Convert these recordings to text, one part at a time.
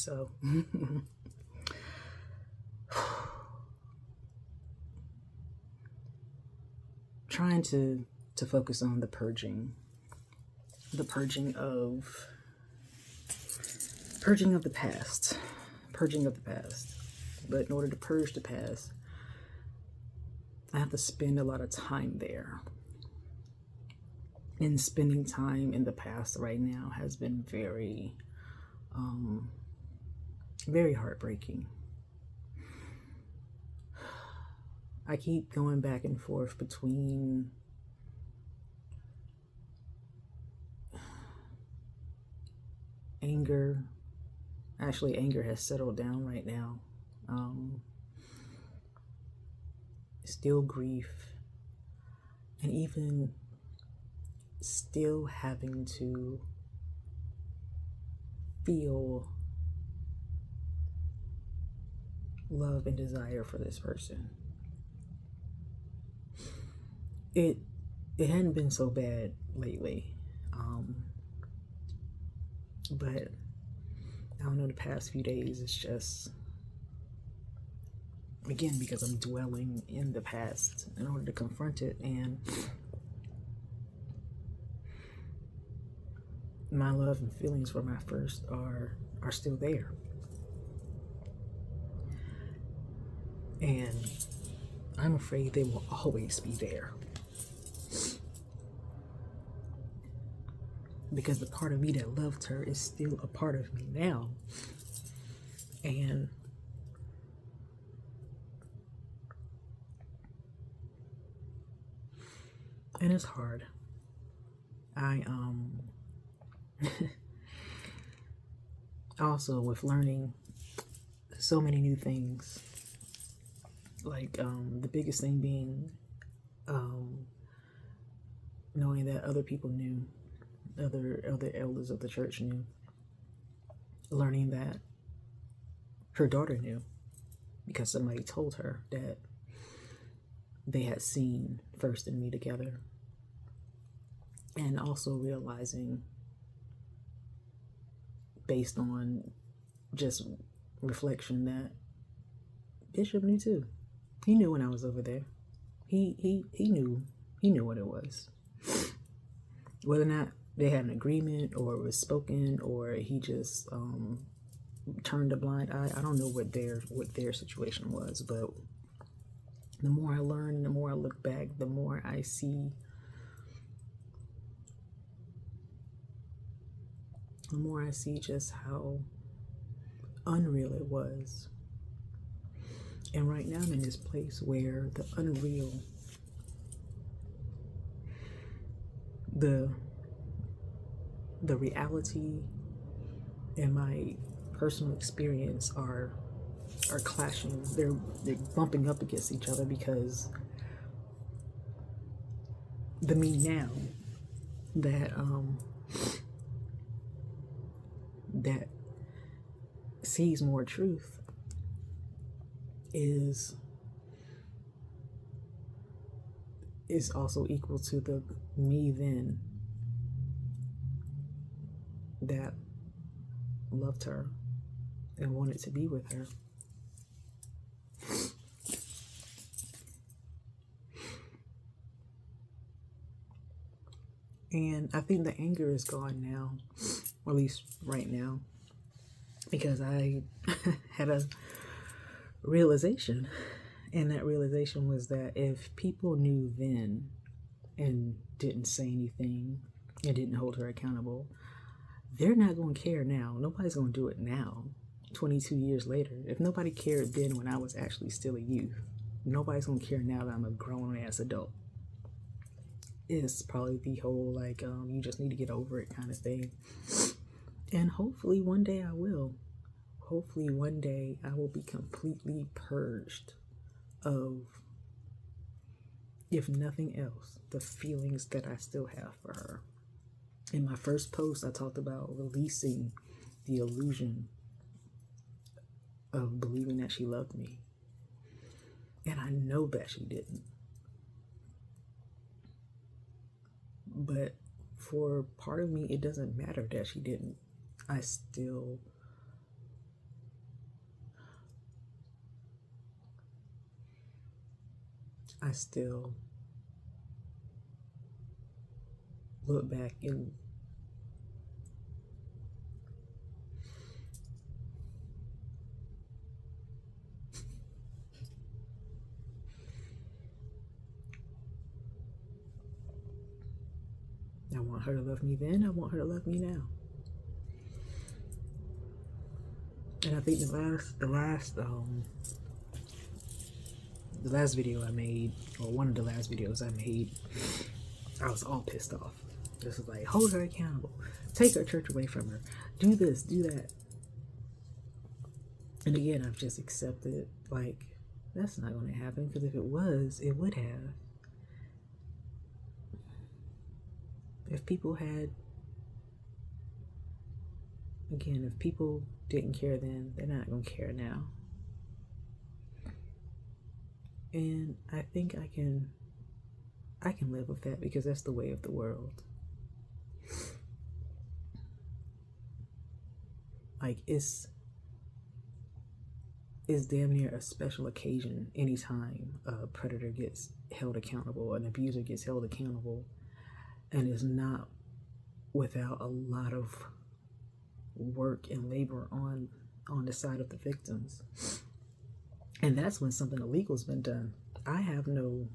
So trying to focus on the purging of the past, But in order to purge the past, I have to spend a lot of time there. And spending time in the past right now has been very, very heartbreaking. I keep going back and forth between anger. Actually, anger has settled down right now. Still grief, and even still having to feel love and desire for this person. It hadn't been so bad lately, but I don't know, the past few days it's just, again, because I'm dwelling in the past in order to confront it, and my love and feelings for my first are still there. And I'm afraid they will always be there. Because the part of me that loved her is still a part of me now. And it's hard. I also, with learning so many new things, like the biggest thing being knowing that other people knew, other elders of the church knew, learning that her daughter knew because somebody told her that they had seen First and me together, and also realizing, based on just reflection, that Bishop knew too. He knew when I was over there. He knew what it was. Whether or not they had an agreement or it was spoken or he just turned a blind eye, I don't know what their situation was, but the more I learn, the more I look back, the more I see just how unreal it was. And right now I'm in this place where the unreal, the reality and my personal experience are clashing. They're bumping up against each other, because the me now that that sees more truth is also equal to the me then that loved her and wanted to be with her. And I think the anger is gone now, or at least right now, because I had a realization, and that realization was that if people knew then and didn't say anything and didn't hold her accountable, they're not going to care now. Nobody's going to do it now, 22 years later. If nobody cared then when I was actually still a youth, nobody's going to care now that I'm a grown-ass adult. It's probably the whole, like, you just need to get over it kind of thing. And hopefully one day I will. Hopefully one day I will be completely purged of, if nothing else, the feelings that I still have for her. In my first post, I talked about releasing the illusion of believing that she loved me. And I know that she didn't. But for part of me, it doesn't matter that she didn't. I still I still look back and I want her to love me then, I want her to love me now. And I think the last video I made, or one of the last videos I made, I was all pissed off. This is like, hold her accountable, take her church away from her, do this, do that. And again, I've just accepted, like, that's not going to happen, because if it was, it would have. If people had, again, if people didn't care then, they're not going to care now. And I think I can live with that, because that's the way of the world. Like, it's damn near a special occasion anytime a predator gets held accountable, an abuser gets held accountable, and is not without a lot of work and labor on the side of the victims. And that's when something illegal's been done. I have no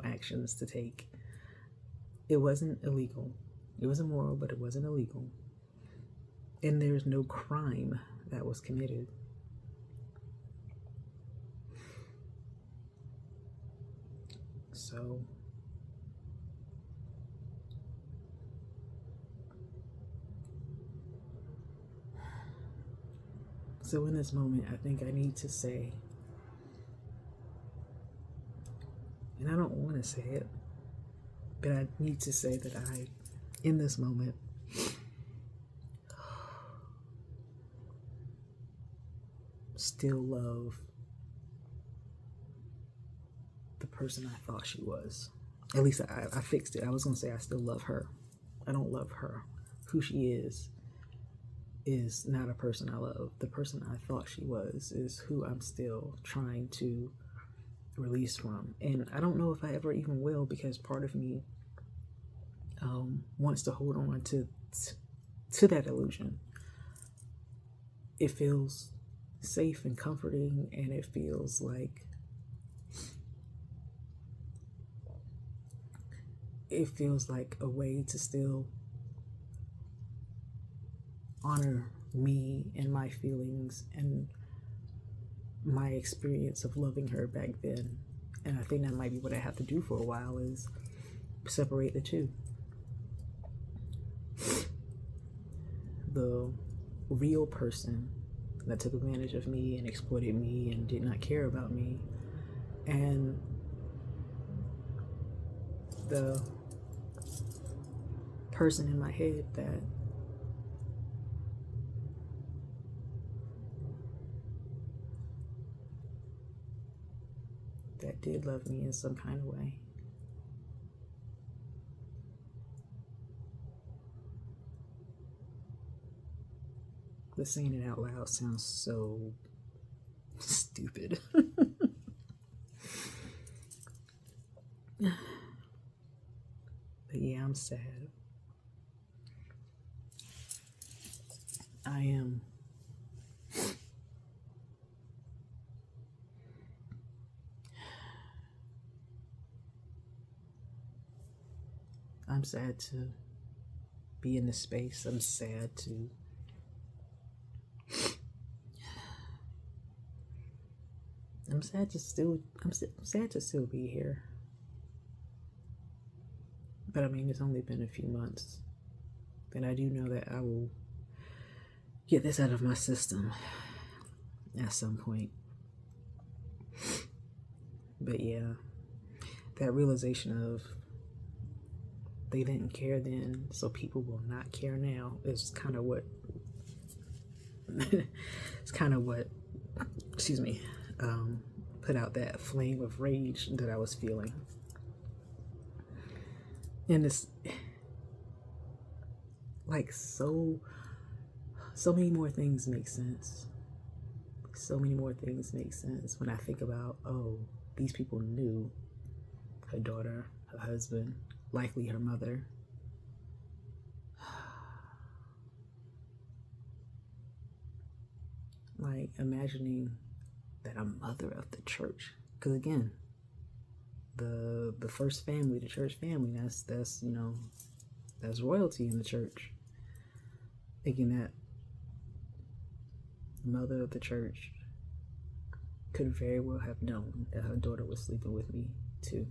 actions to take. It wasn't illegal. It was immoral, but it wasn't illegal. And there's no crime that was committed. So in this moment, I think I need to say, and I don't want to say it, but I need to say that I, in this moment, still love the person I thought she was. At least I fixed it. I was going to say I still love her. I don't love her. Who she is not a person I love. The person I thought she was is who I'm still trying to release from. And I don't know if I ever even will, because part of me wants to hold on to that illusion. It feels safe and comforting, and it feels like a way to still honor me and my feelings and my experience of loving her back then. And I think that might be what I have to do for a while, is separate the two. The real person that took advantage of me and exploited me and did not care about me, and the person in my head that did love me in some kind of way. But saying it out loud sounds so stupid. But yeah, I'm sad. I am. I'm sad to be in this space. I'm sad to sad to still be here. But I mean, it's only been a few months. And I do know that I will get this out of my system at some point. But yeah, that realization of they didn't care then, so people will not care now, is kind of what put out that flame of rage that I was feeling. And it's like so many more things make sense. So many more things make sense when I think about, oh, these people knew her daughter, her husband, likely her mother. Like imagining that a mother of the church, because again, the first family, the church family, that's that's royalty in the church. Thinking that mother of the church could very well have known that her daughter was sleeping with me too.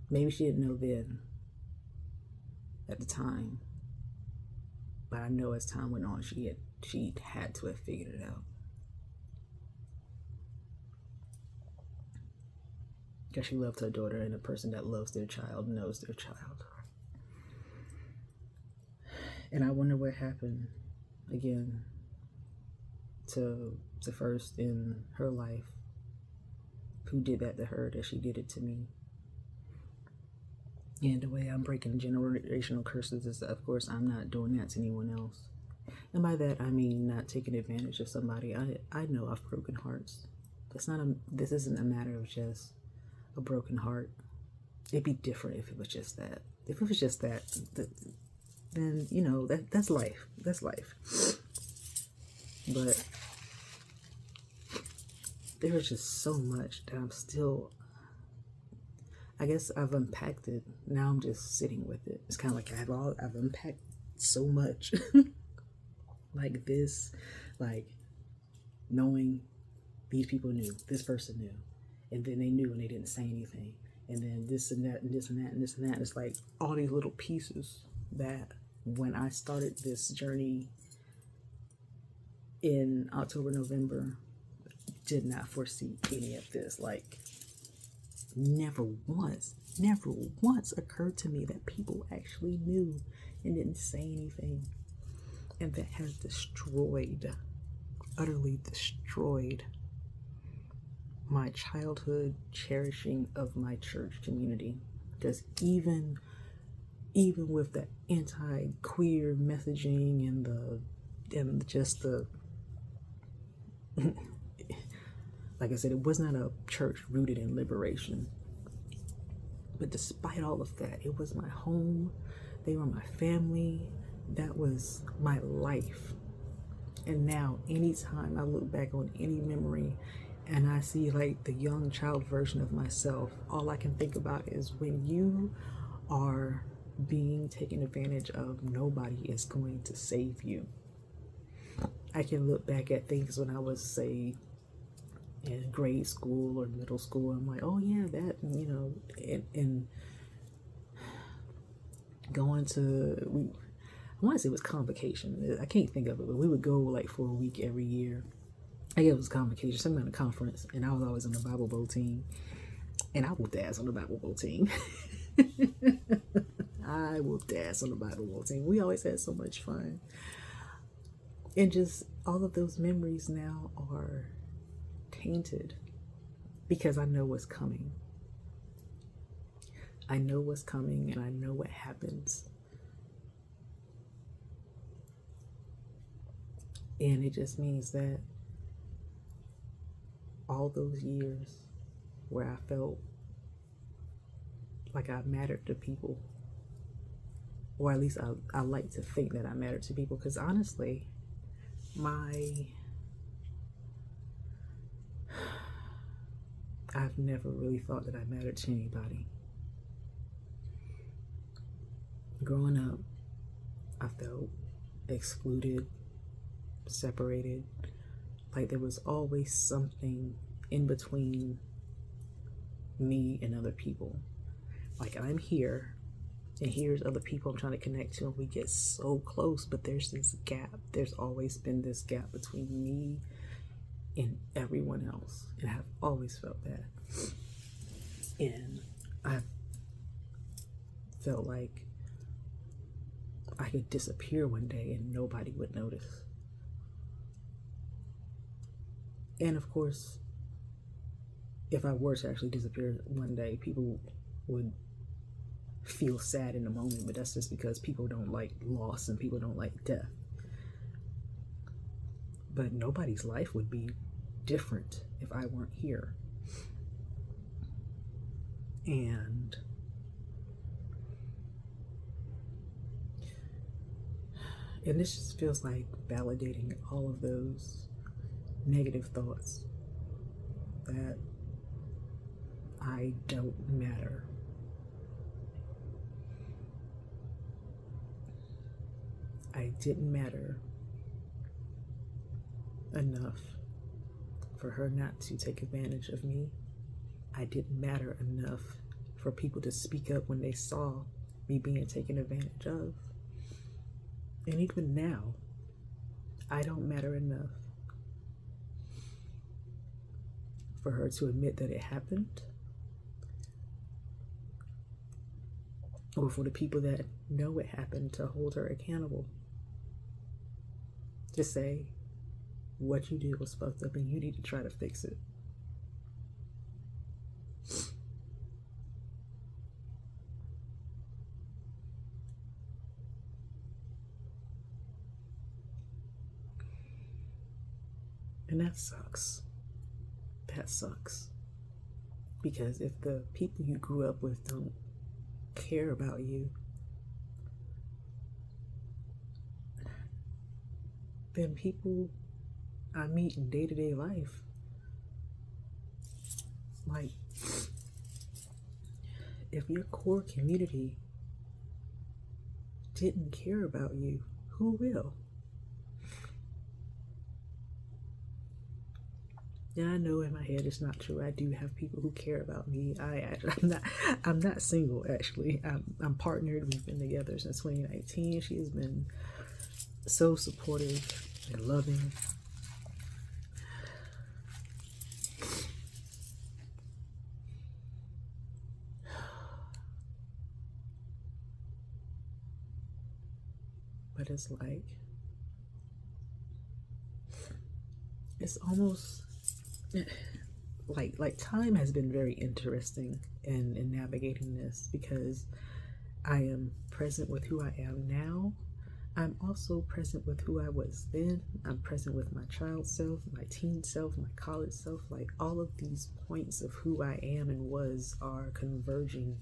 Maybe she didn't know then at the time, but I know as time went on, she had to have figured it out. Because she loved her daughter, and a person that loves their child knows their child. And I wonder what happened again to first in her life, who did that to her, that she did it to me. And the way I'm breaking generational curses is that, of course, I'm not doing that to anyone else. And by that, I mean not taking advantage of somebody. I know I've broken hearts. This isn't a matter of just a broken heart. It'd be different if it was just that. If it was just that, then, that's life. That's life. But there is just so much that I'm still, I guess I've unpacked it. Now I'm just sitting with it. It's kind of like I've unpacked so much. Like this, like knowing these people knew, this person knew, and then they knew and they didn't say anything. And then this and that and this and that and this and that. It's like all these little pieces that when I started this journey in October, November, did not foresee any of this. Like never once occurred to me that people actually knew and didn't say anything. And that has utterly destroyed my childhood cherishing of my church community. Because even with the anti-queer messaging and just the like I said, it was not a church rooted in liberation. But despite all of that, it was my home. They were my family. That was my life. And now, anytime I look back on any memory and I see like the young child version of myself, all I can think about is when you are being taken advantage of, nobody is going to save you. I can look back at things when I was, say, in grade school or middle school. I'm like, oh yeah, that, and going to, I want to say it was convocation. I can't think of it, but we would go like for a week every year. I guess it was convocation, some kind of conference, and I was always on the Bible Bowl team. And I whooped ass on the Bible Bowl team. I whooped ass on the Bible Bowl team. We always had so much fun. And just all of those memories now are tainted because I know what's coming. I know what's coming and I know what happens. And it just means that all those years where I felt like I mattered to people, or at least I like to think that I mattered to people, because honestly, I've never really thought that I mattered to anybody. Growing up, I felt excluded, separated, like there was always something in between me and other people. Like I'm here and here's other people I'm trying to connect to and we get so close, but there's this gap. There's always been this gap between me and everyone else, and I've always felt that. And I felt like I could disappear one day and nobody would notice. And of course, if I were to actually disappear one day, people would feel sad in the moment, but that's just because people don't like loss and people don't like death. but nobody's life would be different if I weren't here. And this just feels like validating all of those negative thoughts that I don't matter. I didn't matter enough for her not to take advantage of me. I didn't matter enough for people to speak up when they saw me being taken advantage of. And even now, I don't matter enough for her to admit that it happened, or for the people that know it happened to hold her accountable. To say, what you did was fucked up and you need to try to fix it. And that sucks. That sucks. Because if the people you grew up with don't care about you, then people I meet in day-to-day life, like, if your core community didn't care about you, who will? And I know in my head it's not true. I do have people who care about me. I'm not single, actually. I'm partnered. We've been together since 2019. She has been so supportive and loving. But it's almost like time has been very interesting in navigating this, because I am present with who I am now. I'm also present with who I was then. I'm present with my child self, my teen self, my college self. Like, all of these points of who I am and was are converging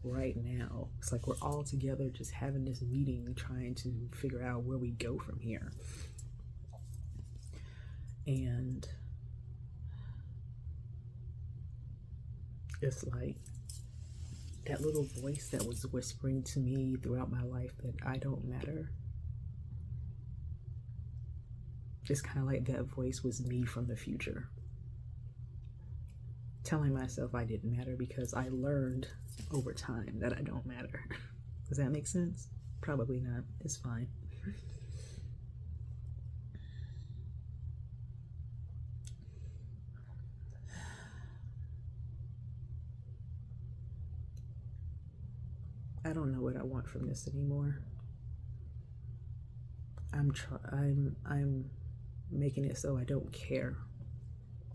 right now. It's like we're all together just having this meeting, trying to figure out where we go from here. And it's like that little voice that was whispering to me throughout my life that I don't matter. It's kind of like that voice was me from the future, telling myself I didn't matter, because I learned over time that I don't matter. Does that make sense? Probably not. It's fine. I don't know what I want from this anymore. I'm making it so I don't care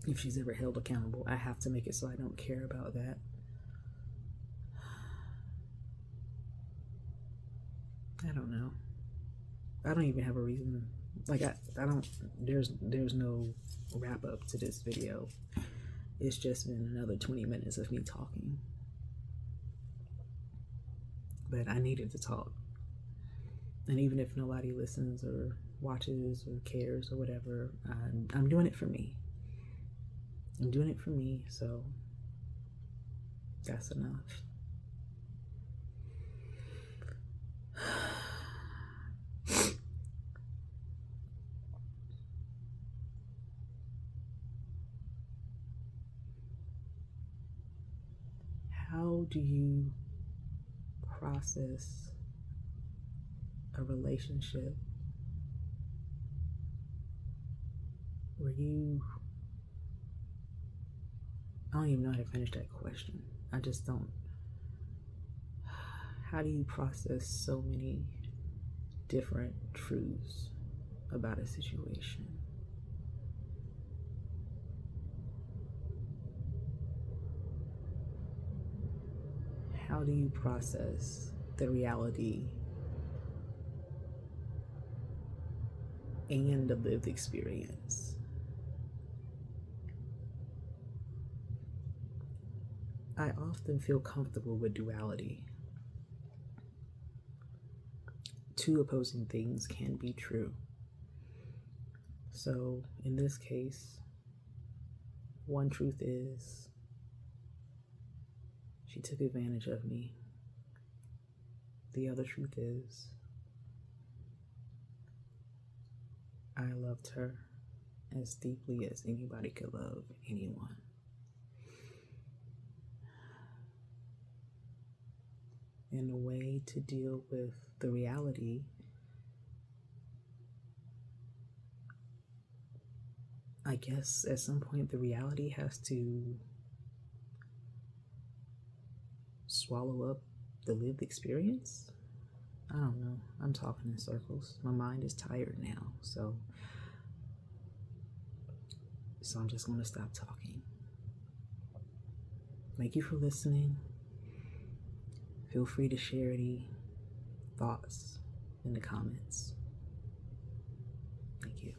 if she's ever held accountable. I have to make it so I don't care about that. I don't know. I don't even have a reason. Like, I don't, there's no wrap up to this video. It's just been another 20 minutes of me talking. But I needed to talk. And even if nobody listens or watches or cares or whatever, I'm doing it for me. I'm doing it for me, so that's enough. How do you process a relationship where I don't even know how to finish that question. I just don't. How do you process so many different truths about a situation? How do you process the reality and a lived experience. I often feel comfortable with duality. Two opposing things can be true. So in this case, one truth is she took advantage of me. The other truth is I loved her as deeply as anybody could love anyone. And a way to deal with the reality I guess at some point the reality has to swallow up the lived experience. I don't know. I'm talking in circles. My mind is tired now, so I'm just going to stop talking. Thank you for listening. Feel free to share any thoughts in the comments. Thank you.